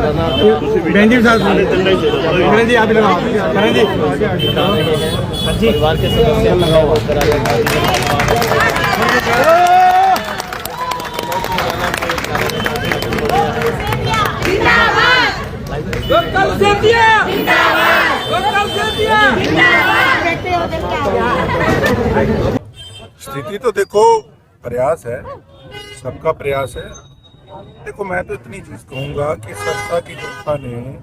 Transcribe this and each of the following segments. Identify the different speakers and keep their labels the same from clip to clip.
Speaker 1: बहन जी साथ करण जी आप लगाओ करण जी
Speaker 2: परिवार के सदस्य
Speaker 3: स्थिति तो देखो, प्रयास है, सबका प्रयास है। देखो मैं तो इतनी चीज कहूंगा कि सरसा की जनता ने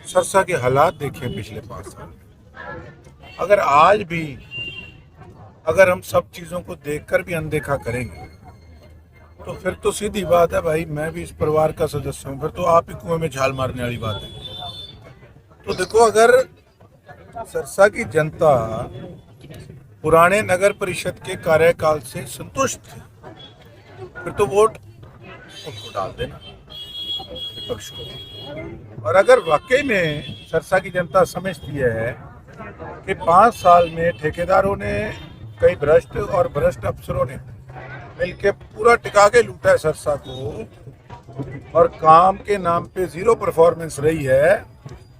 Speaker 3: सरसा के हालात देखे पिछले 5 साल। अगर आज भी अगर हम सब चीजों को देखकर भी अनदेखा करेंगे तो फिर तो सीधी बात है भाई, मैं भी इस परिवार का सदस्य हूँ, फिर तो आप ही कुएं में छाल मारने वाली बात है। तो देखो, अगर सरसा की जनता पुराने नगर परिषद के कार्यकाल से संतुष्ट थी, फिर तो वोट उनको डाल देना, विपक्ष को। और अगर वाकई में सरसा की जनता समझती है कि 5 साल में ठेकेदारों ने, कई भ्रष्ट और भ्रष्ट अफसरों ने मिलके पूरा टिका के लूटा है सरसा को, और काम के नाम पे 0 परफॉर्मेंस रही है,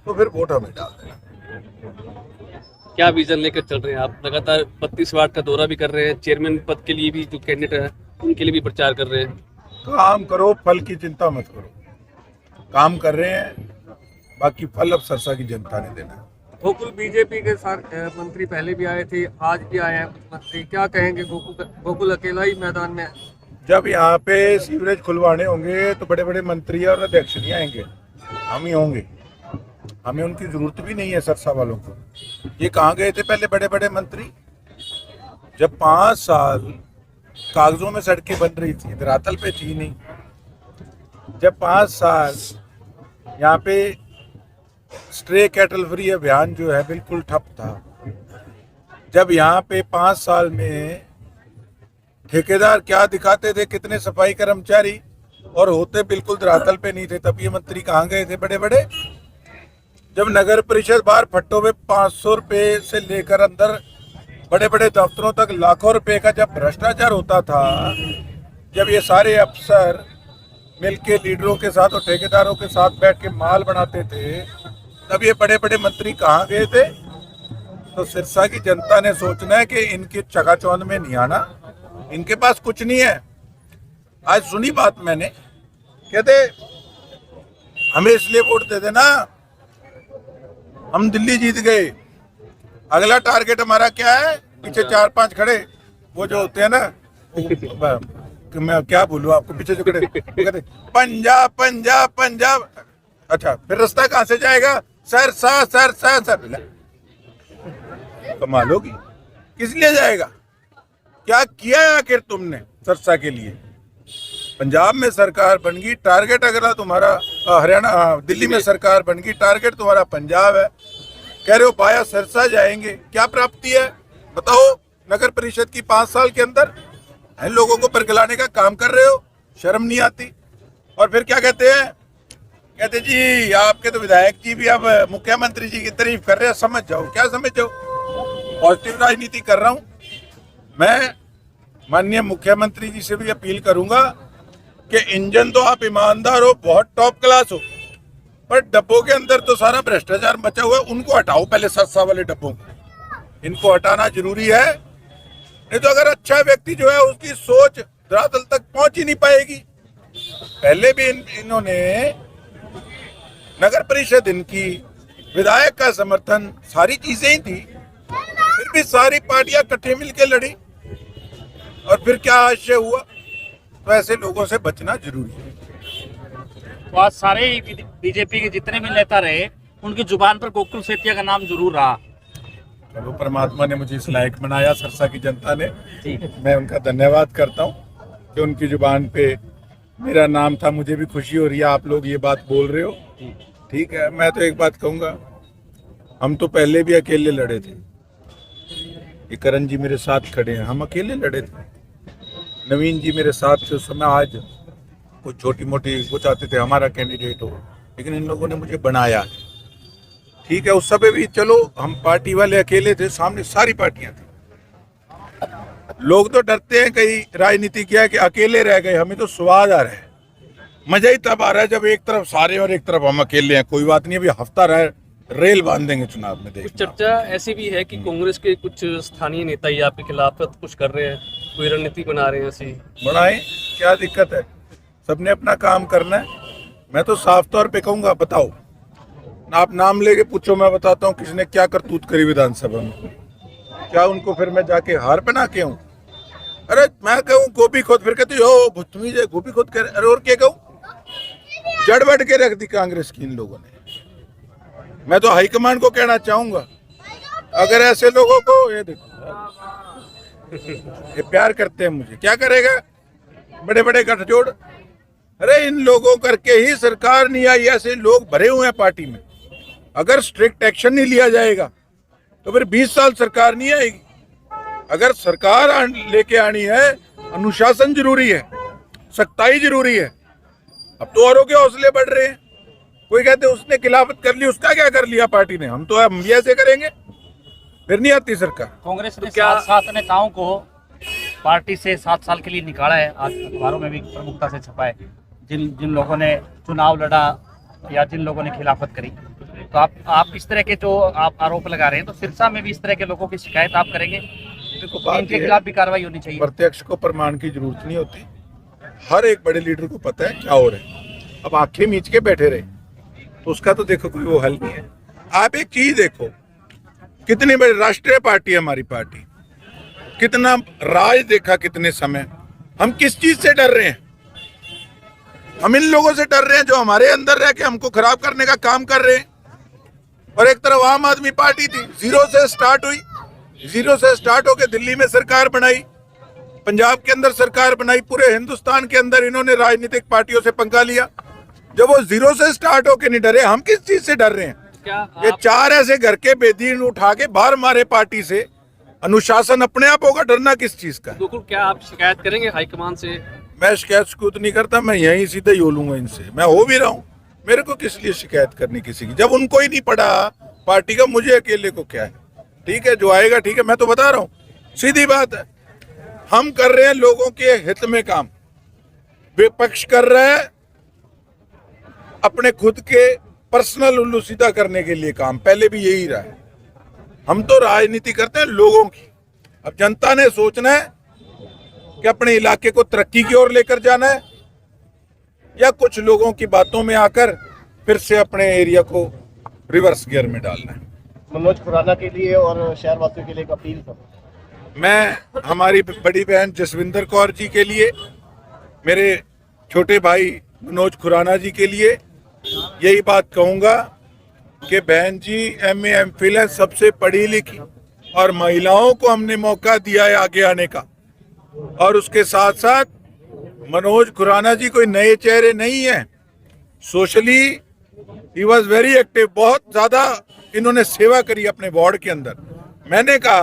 Speaker 3: तो फिर वोट हमें डाल देना।
Speaker 2: क्या विजन लेकर चल रहे हैं आप? लगातार 32 वार्ड का दौरा भी कर रहे हैं, चेयरमैन पद के लिए भी जो कैंडिडेट है उनके लिए भी प्रचार कर रहे हैं।
Speaker 3: काम करो, फल की चिंता मत करो, काम कर रहे हैं, बाकी फल अब सरसा की जनता ने देना है।
Speaker 4: गोकुल बीजेपी के साथ मंत्री पहले भी आए थे, आज भी आए हैं कुछ मंत्री, क्या कहेंगे? गोकुल अकेला ही मैदान में है।
Speaker 3: जब यहाँ पे सीवरेज खुलवाने होंगे तो बड़े बड़े मंत्री और अध्यक्ष नहीं आएंगे, हम ही होंगे। हमें उनकी जरूरत भी नहीं है सरसा वालों को। ये कहाँ गए थे पहले बड़े बड़े मंत्री? जब 5 साल कागजों में सड़कें बन रही थी, धरातल पे थी नहीं। जब 5 साल यहाँ पे स्ट्रे कैटल फ्री अभियान जो है बिल्कुल ठप था। जब यहाँ पे 5 साल में ठेकेदार क्या दिखाते थे, कितने सफाई कर्मचारी, और होते बिल्कुल धरातल पे नहीं थे, तब ये मंत्री कहाँ गए थे बड़े बड़े? जब नगर परिषद बाहर फट्टों में 500 रुपए से लेकर अंदर बड़े बड़े दफ्तरों तक लाखों रुपए का जब भ्रष्टाचार होता था, जब ये सारे अफसर मिलके लीडरों के साथ और ठेकेदारों के साथ बैठ के माल बनाते थे, तब ये बड़े बड़े मंत्री कहाँ गए थे? तो सिरसा की जनता ने सोचना है कि इनके चकाचौंध में नहीं आना, इनके पास कुछ नहीं है। आज सुनी बात मैंने, कहते हमें इसलिए वोट दे देना, हम दिल्ली जीत गए, अगला टारगेट हमारा क्या है? पीछे 4-5 खड़े वो जो होते हैं ना, मैं क्या बोलूं आपको, पीछे जो खड़े कहते पंजाब पंजाब पंजाब। अच्छा, फिर रास्ता कहां से जाएगा? सरसा सरसा सर। कमाल होगी, किस लिए जाएगा? क्या किया है आखिर तुमने सरसा के लिए? पंजाब में सरकार बन गई, टारगेट अगला तुम्हारा हरियाणा, दिल्ली में सरकार बन गई, टारगेट तुम्हारा पंजाब है। कह रहे हो बाया सरसा जाएंगे, क्या प्राप्ति है बताओ? नगर परिषद की 5 साल के अंदर इन लोगों को बरगलाने का काम कर रहे हो, शर्म नहीं आती? और फिर क्या कहते हैं? कहते जी आपके तो विधायक जी भी अब मुख्यमंत्री जी की तारीफ कर रहे हैं, समझ जाओ। क्या समझ जाओ? पॉजिटिव राजनीति कर रहा हूं मैं। माननीय मुख्यमंत्री जी से भी अपील करूंगा कि इंजन तो आप ईमानदार हो, बहुत टॉप क्लास हो, पर डब्बों के अंदर तो सारा भ्रष्टाचार मचा हुआ है, उनको हटाओ पहले। सरसा वाले डब्बों को इनको हटाना जरूरी है, नहीं तो अगर अच्छा व्यक्ति जो है उसकी सोच धरातल तक पहुंच ही नहीं पाएगी। पहले भी इन्होंने नगर परिषद, इनकी विधायक का समर्थन, सारी चीजें ही थी, फिर भी सारी पार्टियां इकट्ठे मिलकर लड़ी, और फिर क्या आशय हुआ? तो ऐसे लोगों से बचना जरूरी है।
Speaker 5: तो आज सारे बीजेपी के जितने भी नेता रहे, उनकी जुबान पर गोकुल सेतिया का नाम जरूर रहा।
Speaker 3: चलो, परमात्मा ने मुझे इस लायक बनाया, सरसा की जनता ने, मैं उनका धन्यवाद करता हूँ कि उनकी जुबान पे मेरा नाम था। मुझे भी खुशी हो रही है आप लोग ये बात बोल रहे हो, ठीक है। मैं तो एक बात कहूँगा, हम तो पहले भी अकेले लड़े थे, ये करण जी मेरे साथ खड़े हैं, हम अकेले लड़े थे। नवीन जी मेरे साथ थे उस समय। आज कुछ छोटी मोटी वो चाहते थे हमारा कैंडिडेट हो, लेकिन इन लोगों ने मुझे बनाया, ठीक है। उस समय भी चलो हम पार्टी वाले अकेले थे, सामने सारी पार्टियां थी। लोग तो डरते हैं कई राजनीति किया कि अकेले रह गए, हमें तो स्वाद आ रहा है। मजा ही तब आ रहा है जब एक तरफ सारे और एक तरफ हम अकेले हैं। कोई बात नहीं, अभी हफ्ता रहे, रेल बांध देंगे चुनाव में।
Speaker 2: कुछ
Speaker 3: देखना
Speaker 2: चर्चा ऐसी भी है कि कांग्रेस के कुछ स्थानीय नेता ही आपके खिलाफ कुछ कर रहे हैं, कोई रणनीति बना रहे हैं ऐसी।
Speaker 3: बढ़ाएं, क्या दिक्कत है? सबने अपना काम करना है। मैं तो साफ तौर पे कहूंगा, बताओ आप नाम लेके पूछो, मैं बताता हूँ किसने क्या करतूत करी विधानसभा में। क्या उनको फिर मैं जाके हार पहना के हूँ? अरे मैं कहूँ गोभी खोद, फिर कहती हो बदतमीज है, गोभी खोद कर। अरे और क्या कहूँ? जड़ बढ़ के रख दी कांग्रेस की इन लोगों ने। मैं तो हाईकमान को कहना चाहूंगा, अगर ऐसे लोगों को, ये देखो ये प्यार करते हैं मुझे, क्या करेगा? बड़े बड़े गठजोड़। अरे इन लोगों करके ही सरकार नहीं आई। ऐसे लोग भरे हुए हैं पार्टी में। अगर स्ट्रिक्ट एक्शन नहीं लिया जाएगा तो फिर 20 साल सरकार नहीं आएगी। अगर सरकार लेके आनी है, अनुशासन जरूरी है, सख्ताई जरूरी है। अब तो औरों के हौसले बढ़ रहे हैं। कोई कहते उसने खिलाफत कर ली, उसका क्या कर लिया पार्टी ने? हम तो हम भी ऐसे करेंगे, फिर नहीं आती सरकार।
Speaker 5: कांग्रेस ने 7 नेताओं को पार्टी से 7 साल के लिए निकाला है, आज अखबारों में भी प्रमुखता से छपा है। जिन लोगों ने चुनाव लड़ा या जिन लोगों ने खिलाफत करी, तो आप इस तरह के जो आप आरोप लगा रहे हैं, तो सिरसा में भी इस तरह के लोगों की शिकायत आप करेंगे?
Speaker 3: देखो बात
Speaker 5: इनके खिलाफ भी कार्रवाई होनी चाहिए।
Speaker 3: प्रत्यक्ष को प्रमाण की जरूरत नहीं होती। हर एक बड़े लीडर को पता है क्या हो रहा है। अब आंखें मीच के बैठे रहे तो उसका तो देखो कोई वो हल नहीं है। आप एक चीज देखो, कितनी बड़ी राष्ट्रीय पार्टी है हमारी पार्टी, कितना राज देखा कितने समय। हम किस चीज से डर रहे हैं? हम इन लोगों से डर रहे हैं जो हमारे अंदर रह के हमको खराब करने का काम कर रहे हैं। और एक तरफ आम आदमी पार्टी थी, जीरो से स्टार्ट हुई, जीरो से स्टार्ट होकर दिल्ली में सरकार बनाई, पंजाब के अंदर सरकार बनाई, पूरे हिंदुस्तान के अंदर इन्होंने राजनीतिक पार्टियों से पंगा लिया। जब वो जीरो से स्टार्ट होके नहीं डरे, हम किस चीज से डर रहे हैं? ये 4 ऐसे घर के बेदीन उठा के बाहर मारे पार्टी से। अनुशासन अपने आप होगा, डरना किस चीज का?
Speaker 2: गोकुल, क्या आप शिकायत करेंगे हाईकमान से?
Speaker 3: मैं शिकायत स्कूत नहीं करता, मैं यहीं सीधे ही बोलूंगा इनसे। मैं हो भी रहा हूँ, मेरे को किस लिए शिकायत करनी किसी की? जब उनको ही नहीं पड़ा पार्टी का, मुझे अकेले को क्या है? ठीक है, जो आएगा ठीक है। मैं तो बता रहा हूँ, सीधी बात है, हम कर रहे हैं लोगों के हित में काम, विपक्ष कर रहा है अपने खुद के पर्सनल उल्लू सीधा करने के लिए काम। पहले भी यही रहा है। हम तो राजनीति करते हैं लोगों की। अब जनता ने सोचना है कि अपने इलाके को तरक्की की ओर लेकर जाना है या कुछ लोगों की बातों में आकर फिर से अपने एरिया को रिवर्स गियर में डालना है।
Speaker 1: मनोज खुराना के लिए और शहरवासियों के लिए एक अपील था।
Speaker 3: मैं हमारी बड़ी बहन जसविंदर कौर जी के लिए, मेरे छोटे भाई मनोज खुराना जी के लिए यही बात कहूंगा कि बहन जी MA MPhil है, सबसे पढ़ी लिखी, और महिलाओं को हमने मौका दिया है आगे आने का। और उसके साथ साथ मनोज खुराना जी कोई नए चेहरे नहीं है। Socially he was very active, बहुत ज्यादा इन्होंने सेवा करी अपने वार्ड के अंदर। मैंने कहा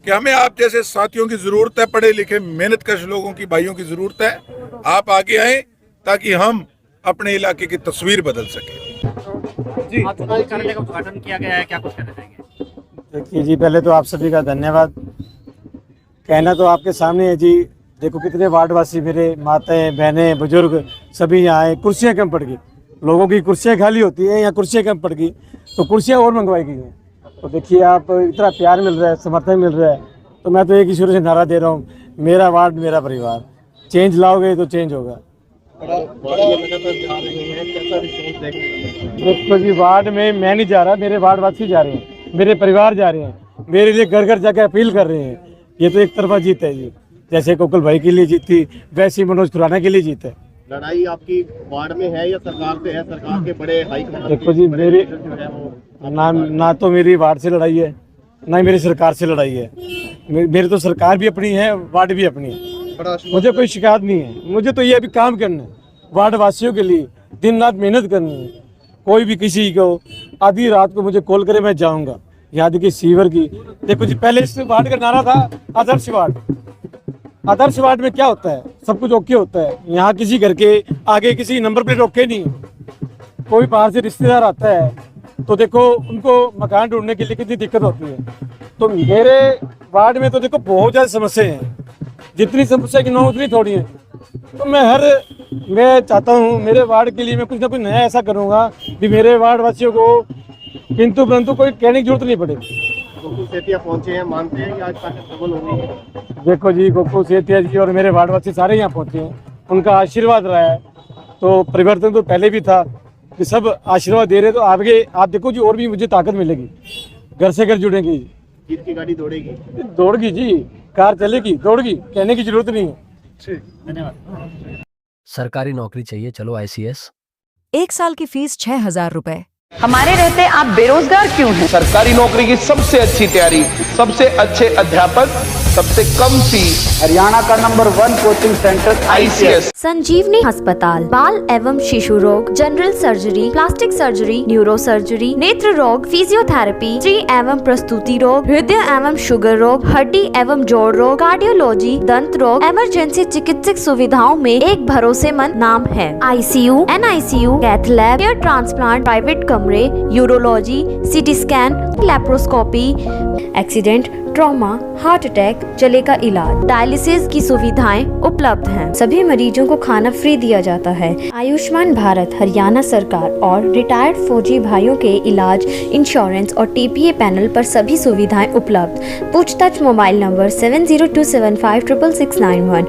Speaker 3: कि हमें आप जैसे साथियों की जरूरत है, पढ़े लिखे मेहनतकश लोगों की, भाइयों की जरूरत है। आप आगे आए ताकि हम अपने इलाके की तस्वीर बदल सके।
Speaker 5: आज चुनावी कार्यालय का उद्घाटन किया गया है, क्या कुछ कहना चाहेंगे?
Speaker 1: देखिए जी, पहले तो आप सभी का धन्यवाद। कहना तो आपके सामने है जी। देखो कितने वार्डवासी, मेरे माताएं, बहनें, बुजुर्ग सभी यहाँ आए। कुर्सियाँ कम पड़ गई, लोगों की कुर्सियाँ खाली होती है, यहाँ कुर्सियाँ कम पड़ गई तो कुर्सियाँ और मंगवाई गई हैं। तो देखिए आप, इतना प्यार मिल रहा है, समर्थन मिल रहा है। तो मैं तो एक ही शुरू से नारा दे रहा हूँ, मेरा वार्ड मेरा परिवार। चेंज लाओगे तो चेंज होगा। देखो जी, वार्ड में मैं नहीं जा रहा, मेरे वार्डवासी जा रहे हैं, मेरे परिवार जा रहे हैं, मेरे लिए घर घर जाकर अपील कर रहे हैं। ये तो एक तरफा जीत है जी। जैसे गोकुल भाई के लिए जीती, वैसे ही मनोज खुराना के लिए जीत है।
Speaker 6: लड़ाई आपकी वार्ड में है या सरकार से है? सरकार के बड़े हाई कमान
Speaker 1: देखो जी, मेरी ना तो मेरी वार्ड से लड़ाई है, ना ही मेरी सरकार से लड़ाई है। मेरी तो सरकार भी अपनी है, वार्ड भी अपनी है। मुझे कोई शिकायत नहीं है। मुझे तो ये अभी काम करना है, वार्ड वासियों के लिए दिन रात मेहनत करनी है। कोई भी किसी को आधी रात को मुझे कॉल करे, मैं जाऊंगा। यहाँ देखिए सीवर की, देखो जी, पहले इस वार्ड का नारा था आदर्श वार्ड। आदर्श वार्ड में क्या होता है, सब कुछ ओके होता है। यहाँ किसी घर के आगे किसी नंबर प्लेट ओके नहीं। कोई बाहर से रिश्तेदार आता है तो देखो उनको मकान ढूंढने के लिए कितनी दिक्कत होती है। तो मेरे वार्ड में तो देखो बहुत ज़्यादा समस्या हैं, जितनी समस्या की ना उतनी थोड़ी है। तो मैं हर मैं चाहता हूँ मेरे वार्ड के लिए मैं कुछ ना कुछ नया ऐसा करूँगा कि मेरे वार्ड वासियों को किंतु परंतु कोई कहने की जरूरत नहीं पड़ेगी।
Speaker 6: गोकुल सेतिया पहुंचे हैं, मानते हैं कि आज ताकत प्रबल हो गई है?
Speaker 1: देखो जी, गोकुल सेतिया जी और मेरे वार्ड वासी सारे यहाँ पहुँचे हैं, उनका आशीर्वाद रहा है, तो परिवर्तन तो पहले भी था कि सब आशीर्वाद दे रहे, तो आगे आप देखो जी और भी मुझे ताकत मिलेगी, घर से घर जुड़ेंगी,
Speaker 6: जीत की गाड़ी दौड़ेगी।
Speaker 1: दौड़गी जी, कार चलेगी, दौड़गी, कहने की जरूरत नहीं है।
Speaker 5: धन्यवाद।
Speaker 7: सरकारी नौकरी चाहिए, चलो ICS।
Speaker 8: 1 साल की फीस 6,000 रुपए।
Speaker 9: हमारे रहते आप बेरोजगार क्यों हैं?
Speaker 10: सरकारी नौकरी की सबसे अच्छी तैयारी, सबसे अच्छे अध्यापक, सबसे कम फीस, हरियाणा का नंबर 1 कोचिंग सेंटर ICS।
Speaker 11: संजीवनी अस्पताल बाल एवं शिशु रोग, general surgery, plastic surgery, neuro surgery, नेत्र रोग, फिजियोथेरेपी, स्त्री एवं प्रस्तुति रोग, हृदय एवं शुगर रोग, हड्डी एवं जोड़ रोग, कार्डियोलॉजी, दंत रोग, इमरजेंसी चिकित्सक सुविधाओं में एक भरोसेमंद नाम है। ICU, NICU, cath lab, hair transplant, private कमरे, urology, CT scan, laparoscopy, accident, trauma, heart attack, जले का इलाज, डायलिसिस की सुविधाएं उपलब्ध हैं। सभी मरीजों को खाना फ्री दिया जाता है। आयुष्मान भारत हरियाणा सरकार और रिटायर्ड फौजी भाइयों के इलाज, इंश्योरेंस और TPA पैनल पर सभी सुविधाएं उपलब्ध। पूछताछ मोबाइल नंबर 7027566691।